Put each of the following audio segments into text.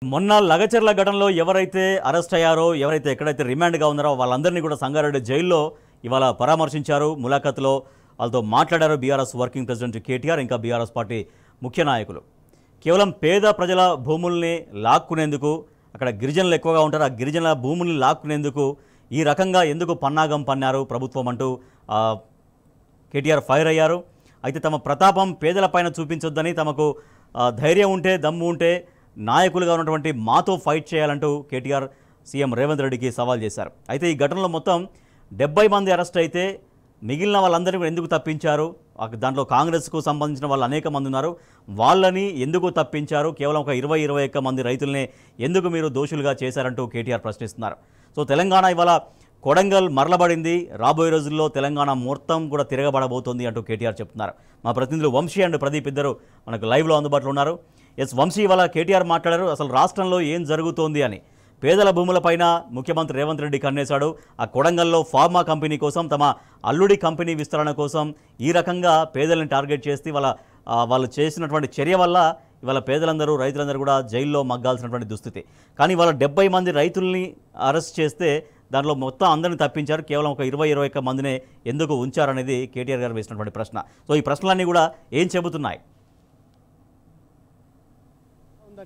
మొన్న లగచర్ల ఘటనలో ఎవరైతే అరెస్ట్ అయ్యారో ఎవరైతే ఎక్కడైతే రిమాండ్గా ఉన్నారో వాళ్ళందరినీ కూడా సంగారెడ్డి జైల్లో ఇవాళ పరామర్శించారు. ములాఖత్లో వాళ్ళతో మాట్లాడారు బీఆర్ఎస్ వర్కింగ్ ప్రెసిడెంట్ కేటీఆర్, ఇంకా బీఆర్ఎస్ పార్టీ ముఖ్య నాయకులు. కేవలం పేద ప్రజల భూముల్ని లాక్కునేందుకు, అక్కడ గిరిజనులు ఎక్కువగా ఉంటారు, ఆ గిరిజనుల భూముల్ని లాక్కునేందుకు ఈ రకంగా ఎందుకు పన్నాగం పన్నారు ప్రభుత్వం అంటూ కేటీఆర్ ఫైర్ అయ్యారు. అయితే తమ ప్రతాపం పేదలపైన చూపించొద్దని, తమకు ధైర్యం ఉంటే దమ్ము ఉంటే నాయకులుగా ఉన్నటువంటి మాతో ఫైట్ చేయాలంటూ కేటీఆర్ సీఎం రేవంత్ రెడ్డికి సవాల్ చేశారు. అయితే ఈ ఘటనలో మొత్తం 70 మంది అరెస్ట్ అయితే మిగిలిన వాళ్ళందరినీ ఎందుకు తప్పించారు? దాంట్లో కాంగ్రెస్కు సంబంధించిన వాళ్ళు అనేక మంది ఉన్నారు, వాళ్ళని ఎందుకు తప్పించారు? కేవలం ఒక 20-21 మంది రైతులనే ఎందుకు మీరు దోషులుగా చేశారంటూ కేటీఆర్ ప్రశ్నిస్తున్నారు. సో తెలంగాణ ఇవాళ కొడంగల్ మరలబడింది, రాబోయే రోజుల్లో తెలంగాణ మొత్తం కూడా తిరగబడబోతోంది అంటూ కేటీఆర్ చెప్తున్నారు. మా ప్రతినిధులు వంశీ అండ్ ప్రదీప్ ఇద్దరు మనకు లైవ్లో అందుబాటులో ఉన్నారు. ఎస్ వంశీ, ఇవాళ కేటీఆర్ మాట్లాడారు, అసలు రాష్ట్రంలో ఏం జరుగుతోంది అని. పేదల భూములపైన ముఖ్యమంత్రి రేవంత్ రెడ్డి కన్నేశాడు. ఆ కొడంగల్లో ఫార్మా కంపెనీ కోసం, తమ అల్లుడి కంపెనీ విస్తరణ కోసం ఈ రకంగా పేదలను టార్గెట్ చేసి వాళ్ళు చేసినటువంటి చర్య వల్ల ఇవాళ పేదలందరూ, రైతులందరూ కూడా జైల్లో మగ్గాల్సినటువంటి దుస్థితి. కానీ ఇవాళ 70 మంది రైతుల్ని అరెస్ట్ చేస్తే దాంట్లో మొత్తం అందరిని తప్పించారు, కేవలం ఒక 20-21 మందినే ఎందుకు ఉంచారనేది కేటీఆర్ గారు వేసినటువంటి ప్రశ్న. సో ఈ ప్రశ్నలన్నీ కూడా ఏం చెబుతున్నాయి?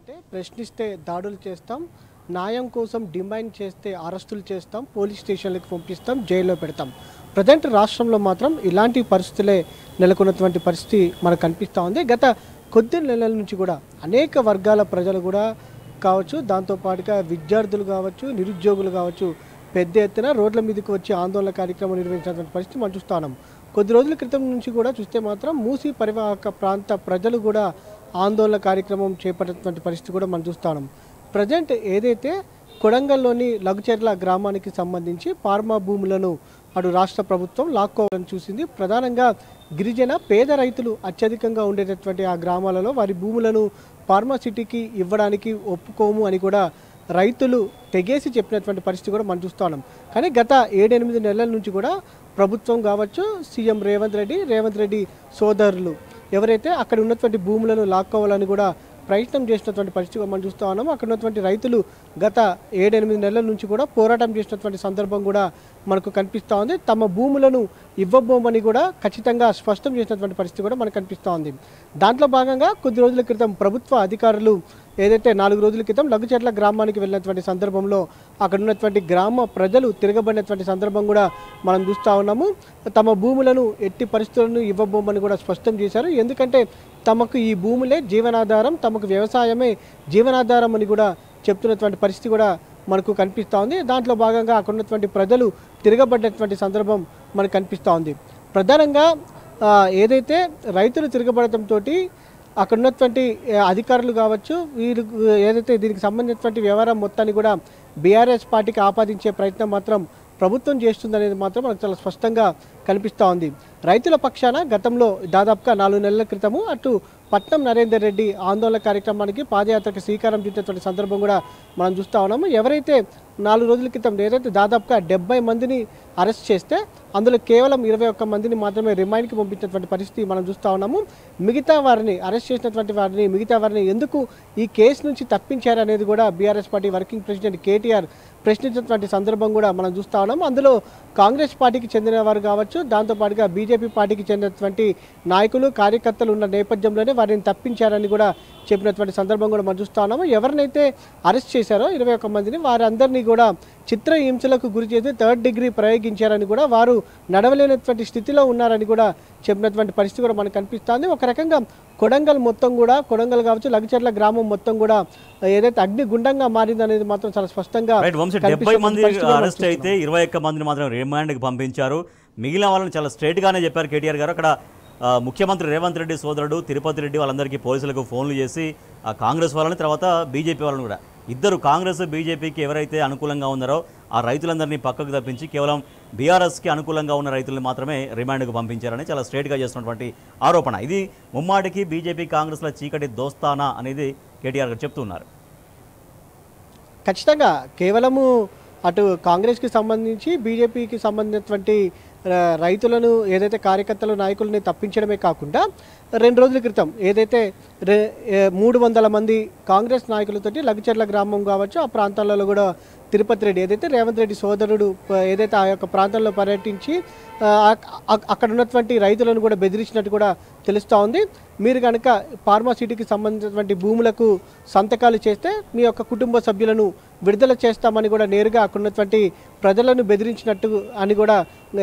అంటే ప్రశ్నిస్తే దాడులు చేస్తాం, న్యాయం కోసం డిమాండ్ చేస్తే అరెస్టులు చేస్తాం, పోలీస్ స్టేషన్లకు పంపిస్తాం, జైల్లో పెడతాం. ప్రజెంట్ రాష్ట్రంలో మాత్రం ఇలాంటి పరిస్థితులే నెలకొన్నటువంటి పరిస్థితి మనకు కనిపిస్తూ ఉంది. గత కొద్ది నెలల నుంచి కూడా అనేక వర్గాల ప్రజలు కూడా కావచ్చు, దాంతోపాటుగా విద్యార్థులు కావచ్చు, నిరుద్యోగులు కావచ్చు, పెద్ద ఎత్తున రోడ్ల మీదకి వచ్చి ఆందోళన కార్యక్రమం నిర్వహించినటువంటి పరిస్థితి మనం చూస్తూ ఉన్నాం. కొద్ది రోజుల క్రితం నుంచి కూడా చూస్తే మాత్రం మూసీ పరివాహక ప్రాంత ప్రజలు కూడా ఆందోళన కార్యక్రమం చేపట్టినటువంటి పరిస్థితి కూడా మనం చూస్తున్నాం. ప్రజెంట్ ఏదైతే కొడంగల్లోని లఘుచెర్ల గ్రామానికి సంబంధించి ఫార్మా భూములను అటు రాష్ట్ర ప్రభుత్వం లాక్కోవాలని చూసింది. ప్రధానంగా గిరిజన పేద రైతులు అత్యధికంగా ఉండేటటువంటి ఆ గ్రామాలలో వారి భూములను ఫార్మాసిటీకి ఇవ్వడానికి ఒప్పుకోము అని కూడా రైతులు తెగేసి చెప్పినటువంటి పరిస్థితి కూడా మనం చూస్తున్నాం. కానీ గత 7-8 నెలల నుంచి కూడా ప్రభుత్వం కావచ్చు, సీఎం రేవంత్ రెడ్డి సోదరులు ఎవరైతే అక్కడ ఉన్నటువంటి భూములను లాక్కోవాలని కూడా ప్రయత్నం చేసినటువంటి పరిస్థితి మనం చూస్తూ ఉన్నాము. అక్కడ ఉన్నటువంటి రైతులు గత 7-8 నెలల నుంచి కూడా పోరాటం చేసినటువంటి సందర్భం కూడా మనకు కనిపిస్తూ ఉంది. తమ భూములను ఇవ్వబోమని కూడా ఖచ్చితంగా స్పష్టం చేసినటువంటి పరిస్థితి కూడా మనకు కనిపిస్తూ ఉంది. దాంట్లో భాగంగా కొద్ది రోజుల క్రితం ప్రభుత్వ అధికారులు ఏదైతే 4 రోజుల క్రితం లఘుచెర్ల గ్రామానికి వెళ్ళినటువంటి సందర్భంలో అక్కడ ఉన్నటువంటి గ్రామ ప్రజలు తిరగబడినటువంటి సందర్భం కూడా మనం చూస్తూ ఉన్నాము. తమ భూములను ఎట్టి పరిస్థితులను ఇవ్వబోమని కూడా స్పష్టం చేశారు. ఎందుకంటే తమకు ఈ భూములే జీవనాధారం, తమకు వ్యవసాయమే జీవనాధారం అని కూడా చెప్తున్నటువంటి పరిస్థితి కూడా మనకు కనిపిస్తూ ఉంది. దాంట్లో భాగంగా అక్కడ ఉన్నటువంటి ప్రజలు తిరగబడినటువంటి సందర్భం మనకు కనిపిస్తూ ఉంది. ప్రధానంగా ఏదైతే రైతులు తిరగబడటంతో అక్కడ ఉన్నటువంటి అధికారులు కావచ్చు, వీరు ఏదైతే దీనికి సంబంధించినటువంటి వ్యవహారం మొత్తాన్ని కూడా బీఆర్ఎస్ పార్టీకి ఆపాదించే ప్రయత్నం మాత్రం ప్రభుత్వం చేస్తుందనేది మాత్రం మనకు చాలా స్పష్టంగా కనిపిస్తూ ఉంది. రైతుల పక్షాన గతంలో దాదాపుగా 4 నెలల క్రితము అటు పట్నం నరేందర్ రెడ్డి ఆందోళన కార్యక్రమానికి పాదయాత్రకు శ్రీకారం చుట్టినటువంటి సందర్భం కూడా మనం చూస్తూ ఉన్నాము. ఎవరైతే 4 రోజుల క్రితం ఏదైతే దాదాపుగా 70 మందిని అరెస్ట్ చేస్తే అందులో కేవలం 21 మందిని మాత్రమే రిమాండ్కి పంపించినటువంటి పరిస్థితి మనం చూస్తూ ఉన్నాము. మిగతా వారిని అరెస్ట్ చేసినటువంటి వారిని ఎందుకు ఈ కేసు నుంచి తప్పించారు అనేది కూడా BRS party working president KTR ప్రశ్నించినటువంటి సందర్భం కూడా మనం చూస్తూ ఉన్నాము. అందులో కాంగ్రెస్ పార్టీకి చెందిన వారు కావచ్చు, దాంతోపాటుగా బీజేపీ పార్టీకి చెందినటువంటి నాయకులు, కార్యకర్తలు ఉన్న నేపథ్యంలోనే వారిని తప్పించారని కూడా చెప్పినటువంటి సందర్భం కూడా మనం చూస్తూ ఉన్నాము. ఎవరినైతే అరెస్ట్ చేశారో 21 మందిని వారందరినీ కూడా చిత్రహింసలకు గురి చేసి 3rd డిగ్రీ ప్రయోగించారని కూడా, వారు నడవలేనటువంటి స్థితిలో ఉన్నారని కూడా చెప్పినటువంటి పరిస్థితి కూడా మనకు కనిపిస్తుంది. ఒక రకంగా కొడంగల్ మొత్తం కూడా, కొడంగల్ కావచ్చు, లఘుచెర్ల గ్రామం మొత్తం కూడా ఏదైతే అగ్నిగుండంగా మారిందనేది మాత్రం చాలా స్పష్టంగా 70 మంది అరెస్ట్ అయితే 21 మందిని మాత్రం రిమాండ్కి పంపించారు. మిగిలిన వాళ్ళని చాలా స్ట్రైట్గానే చెప్పారు కేటీఆర్ గారు. అక్కడ ముఖ్యమంత్రి రేవంత్ రెడ్డి సోదరుడు తిరుపతి రెడ్డి వాళ్ళందరికీ పోలీసులకు ఫోన్లు చేసి కాంగ్రెస్ వాళ్ళని, తర్వాత బీజేపీ వాళ్ళని కూడా, ఇద్దరు కాంగ్రెస్ బీజేపీకి ఎవరైతే అనుకూలంగా ఉన్నారో ఆ రైతులందరినీ పక్కకు తప్పించి కేవలం బీఆర్ఎస్కి అనుకూలంగా ఉన్న రైతులను మాత్రమే రిమాండ్కు పంపించారని చాలా స్ట్రైట్గా చేస్తున్నటువంటి ఆరోపణ. ఇది ముమ్మాటికి బీజేపీ కాంగ్రెస్ల చీకటి దోస్తానా అనేది కేటీఆర్ గారు చెప్తున్నారు. ఖచ్చితంగా కేవలము అటు కాంగ్రెస్కి సంబంధించి బీజేపీకి సంబంధించినటువంటి రైతులను ఏదైతే కార్యకర్తలు నాయకులని తప్పించడమే కాకుండా 2 రోజుల క్రితం ఏదైతే 300 మంది కాంగ్రెస్ నాయకులతోటి లగచర్ల గ్రామం కావచ్చు ఆ ప్రాంతాలలో కూడా తిరుపతి రెడ్డి ఏదైతే రేవంత్ రెడ్డి సోదరుడు ఏదైతే ఆ యొక్క ప్రాంతంలో పర్యటించి అక్కడ ఉన్నటువంటి రైతులను కూడా బెదిరించినట్టు కూడా తెలుస్తూ ఉంది. మీరు కనుక ఫార్మాసిటీకి సంబంధించినటువంటి భూములకు సంతకాలు చేస్తే మీ యొక్క కుటుంబ సభ్యులను విడుదల చేస్తామని కూడా నేరుగా అక్కడ ఉన్నటువంటి ప్రజలను బెదిరించినట్టు అని కూడా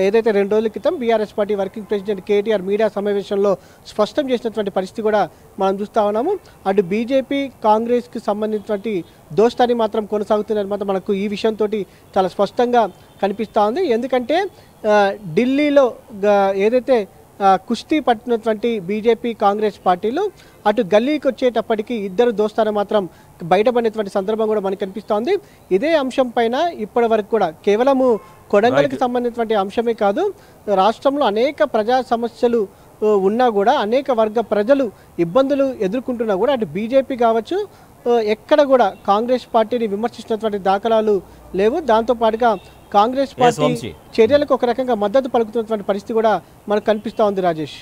ఏదైతే 2 రోజుల క్రితం BRS party working president KTR media సమావేశంలో స్పష్టం చేసినటువంటి పరిస్థితి కూడా మనం చూస్తూ ఉన్నాము. అటు బీజేపీ కాంగ్రెస్కి సంబంధించినటువంటి దోస్తాని మాత్రం కొనసాగుతున్నది మాత్రం మనకు ఈ విషయంతో చాలా స్పష్టంగా కనిపిస్తూ ఉంది. ఎందుకంటే ఢిల్లీలో ఏదైతే కుస్తీ పట్టినటువంటి బీజేపీ కాంగ్రెస్ పార్టీలు అటు గల్లీకి వచ్చేటప్పటికి ఇద్దరు దోస్తాన మాత్రం బయటపడినటువంటి సందర్భం కూడా మనకు కనిపిస్తోంది. ఇదే అంశం పైన ఇప్పటి వరకు కూడా కేవలము కొడంగల్కి సంబంధించినటువంటి అంశమే కాదు, రాష్ట్రంలో అనేక ప్రజా సమస్యలు ఉన్నా కూడా అనేక వర్గ ప్రజలు ఇబ్బందులు ఎదుర్కొంటున్నా కూడా అటు బీజేపీ కావచ్చు ఎక్కడ కూడా కాంగ్రెస్ పార్టీని విమర్శిస్తున్నటువంటి దాఖలాలు లేవు. దాంతోపాటుగా కాంగ్రెస్ పార్టీ చర్యలకు ఒక రకంగా మద్దతు పలుకుతున్నటువంటి పరిస్థితి కూడా మనకు కనిపిస్తూ ఉంది రాజేష్.